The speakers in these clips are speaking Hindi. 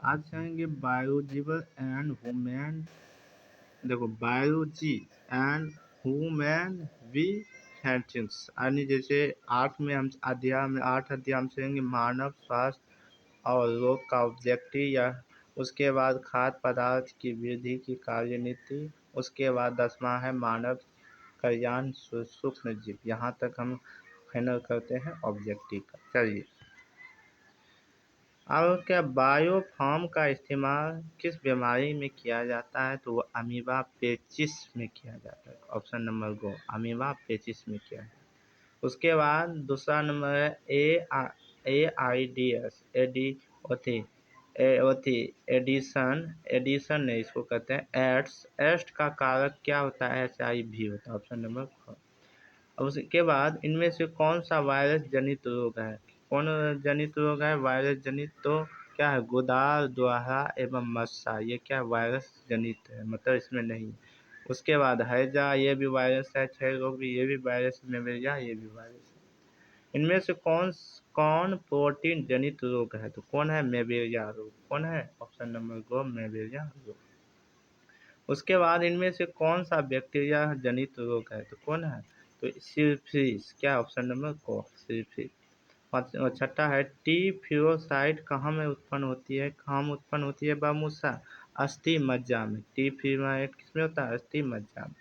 आज जाएंगे बायोलॉजिबल एंड ह्यूमन। देखो, बायोलॉजी एंड ह्यूमन वी हेल्थिंग्स यानी जैसे आठ अध्याय हम चलेंगे मानव स्वास्थ्य और रोग का ऑब्जेक्टिव या उसके बाद खाद्य पदार्थ की वृद्धि की कार्यनीति। उसके बाद 10वां है मानव कल्याण सूक्ष्म जीव। यहाँ तक हम फाइनल करते हैं ऑब्जेक्टिव का। चलिए, अब क्या बायोफार्म का इस्तेमाल किस बीमारी में किया जाता है? तो वो अमीबा पेचिस में किया जाता है। ऑप्शन नंबर गो, अमीबा पेचिस में किया जाता है। उसके बाद दूसरा नंबर है AIDS एडिशन नहीं, इसको कहते हैं एड्स। एड्स का कारक क्या होता है? HIV होता है। Option number 4। अब उसके बाद इनमें से कौन सा वायरस जनित रोग है? कौन जनित रोग है? वायरस जनित। तो क्या है? गुदार, दोहा एवं मस्सा, ये क्या वायरस जनित है, मतलब इसमें नहीं। उसके बाद हैजा, ये भी वायरस है। क्षय रोग भी, ये भी वायरस। मलेरिया, ये भी वायरस है। इनमें से कौन कौन प्रोटीन जनित रोग है? तो कौन है? मलेरिया रोग। कौन है? ऑप्शन नंबर गो, मलेरिया रोग। उसके बाद इनमें से कौन सा बैक्टीरिया जनित रोग है? तो कौन है? तो सिफिलिस। क्या? ऑप्शन नंबर को, सिफिलिस। छठा है टी-फिलोसाइट कहाँ में उत्पन्न होती है? कहाँ में उत्पन्न होती है? बामुसा, अस्थि मज्जा में। टी-फिलोसाइट किसमें होता है? अस्थि मज्जा में।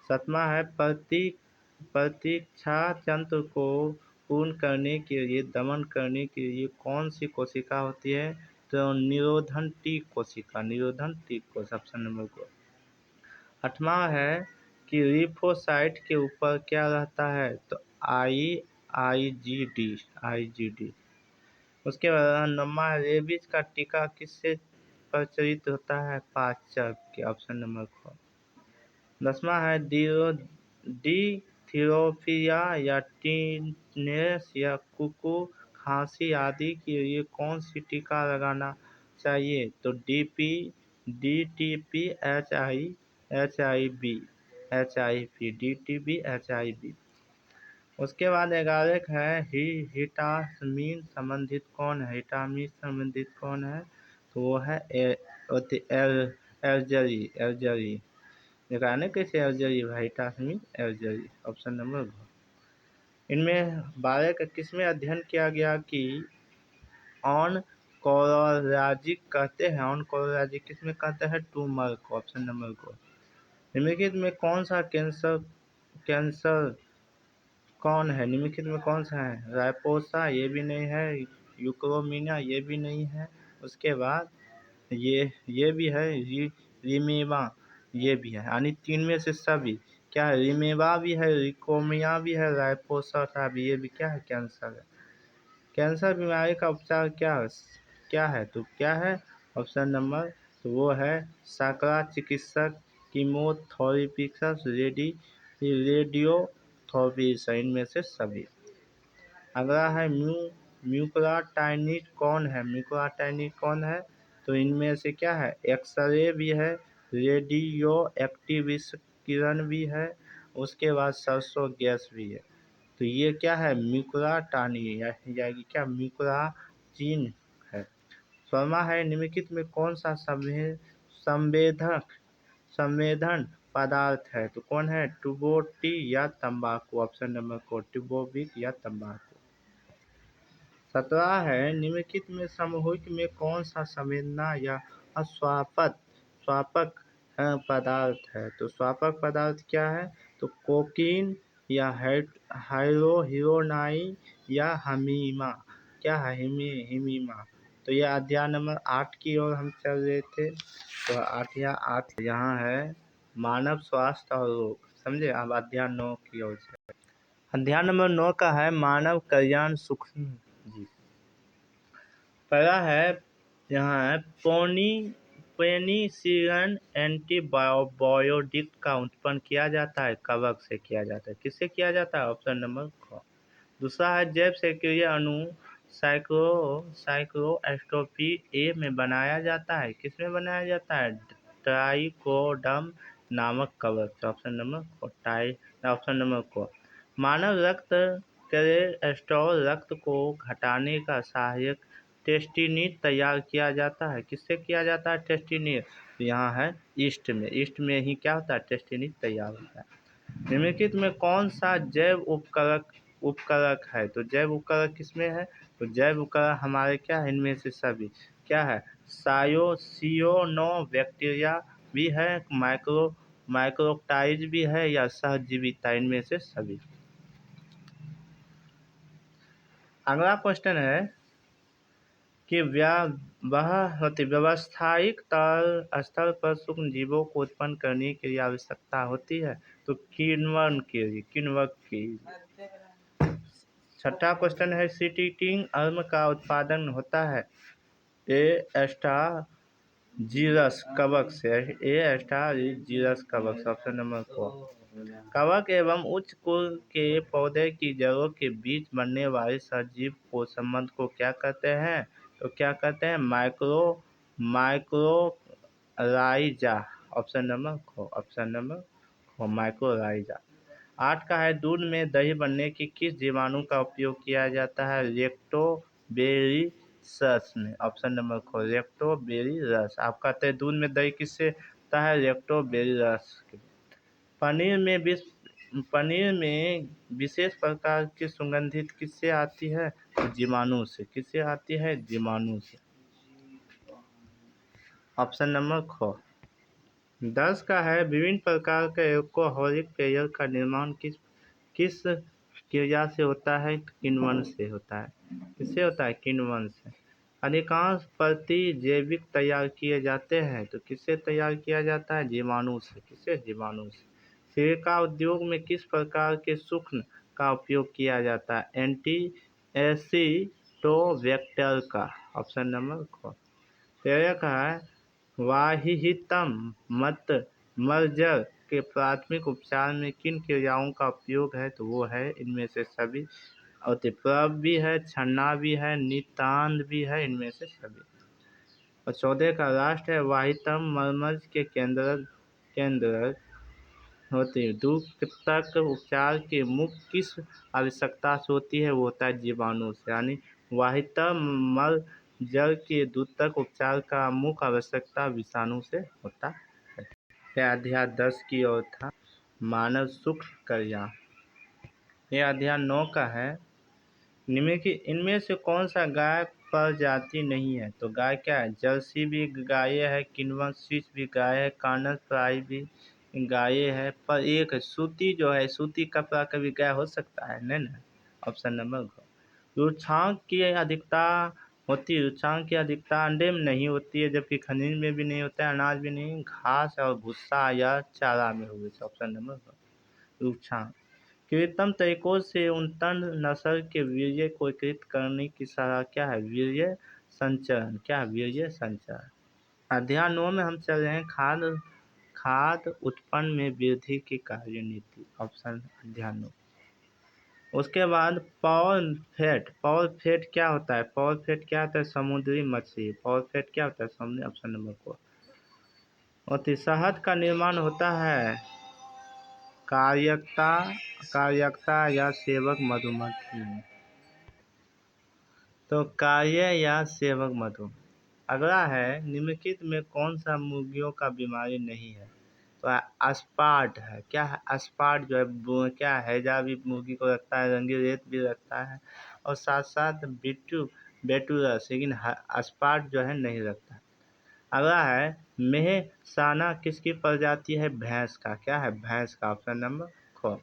सातवां है प्रतीक्षा तंत्र को पूर्ण करने के लिए, दमन करने के लिए कौन सी कोशिका होती है? तो निरोधन टी कोशिका, निरोधन टी कोशिका। ऑप्शन नंबर को। 8वां है कि लिम्फोसाइट के ऊपर क्या रहता है? तो आईजीडी। उसके बाद 9वां रेबीज का टीका किससे प्रचलित होता है? पाश्चर के। Option number 4। 10वां है डिथिरोपिया या टिनेस या कुकू खांसी आदि के लिए कौन सी टीका लगाना चाहिए? तो DTP HIV। उसके बाद 11 है हिटामिन संबंधित कौन है? हिटामिन संबंधित कौन है? तो वो है एल्जरी। देखा ना कैसे एल्जरी, हिटामिन एल्जरी। ऑप्शन नंबर घ। इनमें 12 का किसमें अध्ययन किया गया कि ऑनकोलॉजिक कहते हैं? ऑनकोलॉजिक किसमें कहते हैं? ट्यूमर को। ऑप्शन नंबर को। निम्नलिखित में कौन सा कैंसर कौन है? निम्नलिखित में कौन सा है? राइपोसा, ये भी नहीं है। यूक्रोमिना, ये भी नहीं है। उसके बाद ये भी है। रिमेबा, ये भी है। यानी 3 में से सभी क्या है? रिमेबा भी है, रिकोमिया भी है, राइपोसा भी, ये भी क्या है? कैंसर है। कैंसर बीमारी का उपचार क्या है? तो क्या है? ऑप्शन नंबर तो वो है सकरा चिकित्सक, कीमोथेरेपिक्स, रेडियोथेरेपी, इनमें से सभी। अगला है म्यूकराटाइनिस कौन है? म्यूकराटाइनिस कौन है? तो इनमें से क्या है? एक्सरे भी है, रेडियो एक्टिव किरण भी है, उसके बाद सरसों गैस भी है। तो ये क्या है? म्यूकराटाइनिस यानी क्या? म्यूकराजीन है। 16वां है निम्नलिखित में कौन सा संवेदन पदार्थ है? तो कौन है? टुबोटी या तंबाकू। ऑप्शन नंबर को, टुबोबिक या तंबाकू। 17 है निम्नलिखित में समूहिक में कौन सा संवेदना या स्वापक पदार्थ है? तो स्वापक पदार्थ क्या है? तो कोकीन या हीरोनाइन या हमीमा। क्या है? हिमीमा। तो यह अध्याय नंबर 8 की ओर हम चल रहे थे। तो 8 यहाँ है मानव स्वास्थ्य और रोग, समझे। अब अध्याय 9 की ओर से। अध्याय नंबर 9 का है मानव कल्याण सूक्ष्म जीव। पहला है यहाँ है पेनिसिलिन एंटीबायोटिक का उत्पन्न किया जाता है, कवक से किया जाता है। किससे किया जाता है? ऑप्शन नंबर ख। दूसरा है जैव सक्रिय अणु साइक्लोएस्टोपी ए में बनाया जाता है। किसमें बनाया जाता है? ट्राइकोडर्म नामक कवक। ऑप्शन नंबर को। मानव रक्त कोलेस्ट्रॉल रक्त को घटाने का सहायक टेस्टिनीड तैयार किया जाता है? किससे किया जाता है टेस्टिनीड? तो यहाँ है ईस्ट में। ईस्ट में ही क्या होता है टेस्टिनीड तैयार होता है। निम्नलिखित में कौन सा जैव उपकारक है? तो जैव उपकारक किसमें है? तो जैव उपकारक हमारे क्या है इनमें से सभी क्या है? सायोसियानोबैक्टीरिया भी है, माइक्रोटाइज भी है या सहजीविता, इनमें से सभी। अगला क्वेश्चन है कि व्यावसायिक स्तर पर सूक्ष्म जीवों को उत्पन्न करने की आवश्यकता होती है? तो किण्वन की। छठा क्वेश्चन है सीटीटिंग अर्म का उत्पादन होता है एस्टाजीरस कवक से। एस्टाजीरस कवक से। Option number 4। कवक एवं उच्च कुल के पौधे की जड़ों के बीच बनने वाले सजीव को संबंध को क्या कहते हैं? तो क्या कहते हैं? माइक्रोराइजा। Option number mycorrhiza. 8 का है दूध में दही बनने की किस जीवाणु का उपयोग किया जाता है? लेक्टोबेरिसस में। Option number 4 लेक्टोबेरिसस। आप कहते हैं दूध में दही किससे होता है? लेक्टोबेरिसस। पनीर में विशेष प्रकार की सुगंधित किससे आती है? जीवाणु से। किससे आती है? जीवाणु से। Option number 4। 10 का है विभिन्न प्रकार के एल्कोहलिक पेय का निर्माण किस किस क्रिया से होता है? किण्वन से होता है। किससे होता है? किण्वन से। अधिकांश प्रतिजैविक तैयार किए जाते हैं तो किससे तैयार किया जाता है? जीवाणु से। किससे? जीवाणु से। सिलिका उद्योग में किस प्रकार के सूक्ष्म का उपयोग किया जाता है? एंटी एसिटोबैक्टर का। Option number 4। 13 का है वाहिहितम मत मर्जर के प्राथमिक उपचार में किन क्रियाओं का उपयोग है? तो वो है इनमें से सभी। और प्रव भी है, छन्ना भी है, नितांत भी है, इनमें से सभी। और 14 का राष्ट्र है वाहितम मर्मज के केंद्र होती है। दूध तक उपचार के मुख्य किस आवश्यकता से होती है? वो होता है जीवाणु से। यानी वाहितम मर्जर के दूध तक उपचार का मुख्य आवश्यकता विषाणु से होता है। यह अध्याय 10 की ओर था मानव सूक्ष्म क्रिया। यह अध्याय 9 का है निम्नलिखित इनमें से कौन सा गाय प्रजाति नहीं है? तो गाय क्या है? जर्सी भी गाय है, किण्वन स्विच भी गाय है, कार्नर फ्राई भी गाय है, पर एक सूती जो है सूती कपड़ा का भी गाय हो सकता है नहीं ना। Option number 2। रुक्षांक की अधिकता होती है। रुक्षांक की अधिकता अंडे में नहीं होती है, जबकि खनिज में भी नहीं होता है, अनाज भी नहीं, घास और भूसा या चारा में होगी। Option number 2 रुक्षांक। कृत्रिम तरीकों से उन्नत नस्ल के वीर्य को एकत्रित करने की सलाह क्या है? वीर्य संचरण। क्या है? वीर्य संचरण। अध्याय 9 में हम चल रहे हैं खाद उत्पन्न में वृद्धि की कार्यनीति। ऑप्शन अध्याय 9। उसके बाद पावर फेट क्या होता है? पावर फेट क्या होता है? समुद्री मछली। पावर फेट क्या होता है? समुद्री। Option number 4। और शहद का निर्माण होता है कार्यकता या सेवक मधुमक्खी। तो कार्य या सेवक मधु। अगला है निम्नलिखित में कौन सा मुर्गियों का बीमारी नहीं है? तो अस्पार्ट है। क्या है? अस्पार्ट जो है क्या हैजा भी मुर्गी को रखता है, रंगी रेत भी रखता है और साथ साथ बेटूरस, लेकिन अस्पार्ट जो है नहीं रखता। अगला है मेहसाना किसकी प्रजाति है? भैंस का। क्या है? भैंस का। Option number 4।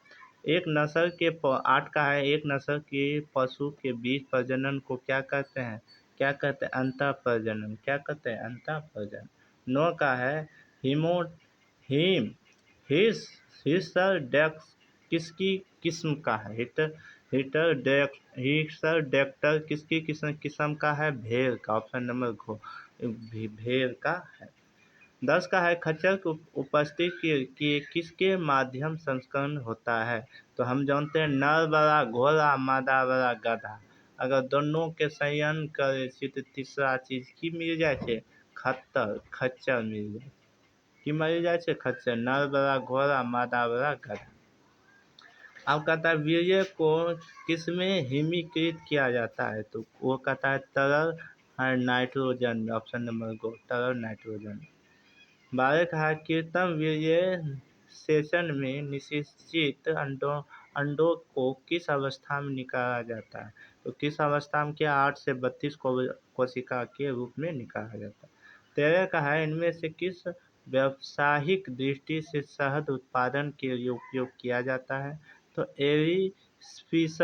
8 का है एक नस्ल के पशु के बीच प्रजनन को क्या कहते हैं? क्या कहते हैं? अंतः प्रजनन। क्या कहते हैं? अंतः प्रजनन। 9 का है हिस्सरडेक्स किसकी किस्म का है? हिस्सरडेक्टर किसकी किस्म का है? भेड़ का। ऑप्शन नंबर 2 भेड़ का है। 10 का है खच्चर की उपस्थिति की किसके माध्यम संस्करण होता है? तो हम जानते हैं नर बड़ा घोड़ा, मादा बड़ा गधा। अगर दोनों के संयन करे तो तीसरा चीज की मिल जाए? खच्चर मिल जाए। की मिल जाए? खच्चर। नर बड़ा घोड़ा, मादा बड़ा गधा। अब कहता है वीर्य को किसमें हिमीकृत किया जाता है? तो वो कहता है तरल है नाइट्रोजन, ऑप्शन नंबर गो तरल नाइट्रोजन। 12 कहा कृत्रिम वीर्य सेचन में निषेचित अंडों को किस अवस्था में निकाला जाता है? तो किस अवस्था में? क्या 8 से 32 कोशिका के रूप में निकाला जाता है। 13 कहा इनमें से किस व्यावसायिक दृष्टि से शहद उत्पादन के लिए उपयोग किया जाता है? तो एरीपिस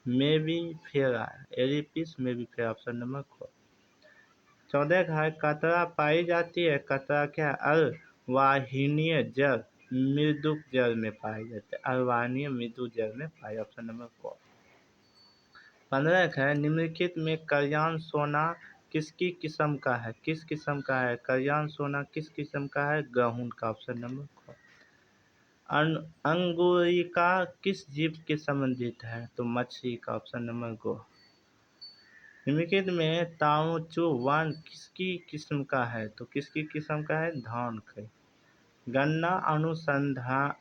मेबीफेरा, ऑप्शन नंबर 14 का है कतरा पाई जाती है। कतरा क्या? अर्वाहीनीय जल मृदुक जल में पाई जाती है। अर्वाहीनीय मृदु जल में पाई, ऑप्शन नंबर 4। 15 का है निम्नलिखित में कल्याण सोना किसकी किस्म का है? किस किस्म का है कल्याण सोना? किस किस्म का है? गहुन का, ऑप्शन नंबर 4। अंगुरिका किस जीव के संबंधित है? तो मछली का, ऑप्शन नंबर गो। निम्नलिखित में ताओचु वन किसकी किस्म का है? तो किसकी किस्म का है? धान का। गन्ना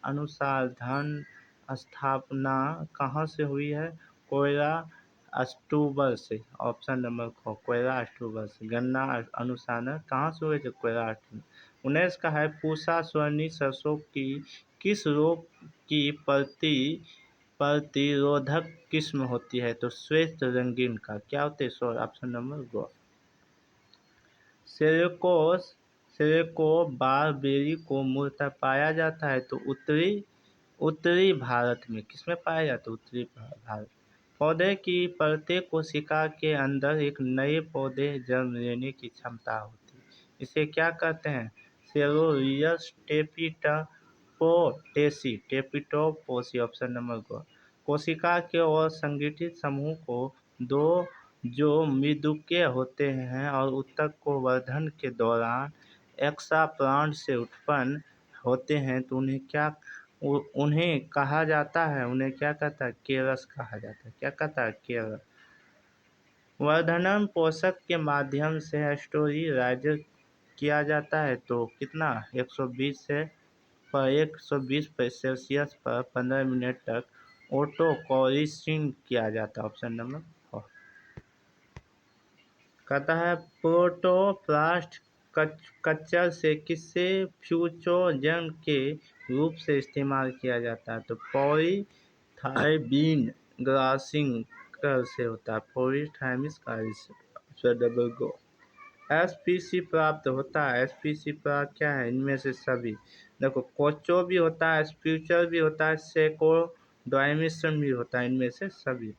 अनुसंधान स्थापना कहाँ से हुई है? कोयला अक्टूबर से, ऑप्शन नंबर ख कोयला अक्टूबर से। गन्ना अनुसंधान कहाँ से हुए थे? कोयला अक्टूबर। 19 का है पूसा स्वर्णी सरसों की किस रोग की प्रतिरोधक किस्म होती है? तो श्वेत रंगीन का क्या होते हैं? ऑप्शन नंबर गो। सेरेको बारबेरी को मूलतः पाया जाता है तो उत्तरी भारत में। किसमें पाया जाता है? उत्तरी भारत। पौधे की प्रत्येक कोशिका के अंदर एक नए पौधे जन्म लेने की क्षमता होती है, इसे क्या कहते हैं? सेरोरियस टेपिटोपोसी, ऑप्शन नंबर गो। कोशिका के और संगठित समूह को दो जो मृदुके होते हैं और उत्तक को वर्धन के दौरान एक्साप्लांट से उत्पन्न होते हैं तो उन्हें कहा जाता है, उन्हें क्या कहता है? केरस कहा जाता है। क्या कहता है? केरस। वर्धनम पोषक के माध्यम से स्टोरीराइज किया जाता है तो कितना? 120 सेल्सियस पर 15 मिनट तक ऑटोकोलिसिंग किया जाता है, ऑप्शन नंबर 4। कहता है प्रोटोप्लास्ट कल्चर से किसे फ्यूजन के रूप से इस्तेमाल किया जाता है? तो पॉलीथाइबीन ग्लासिंग से होता है। पॉलीथाइमिस गो। एसपीसी प्राप्त होता है। एसपीसी प्राप्त क्या है? इनमें से सभी। देखो कोचो भी होता है, स्प्यूचर भी होता है, सेकोडर्मिसन भी होता है, इनमें से सभी।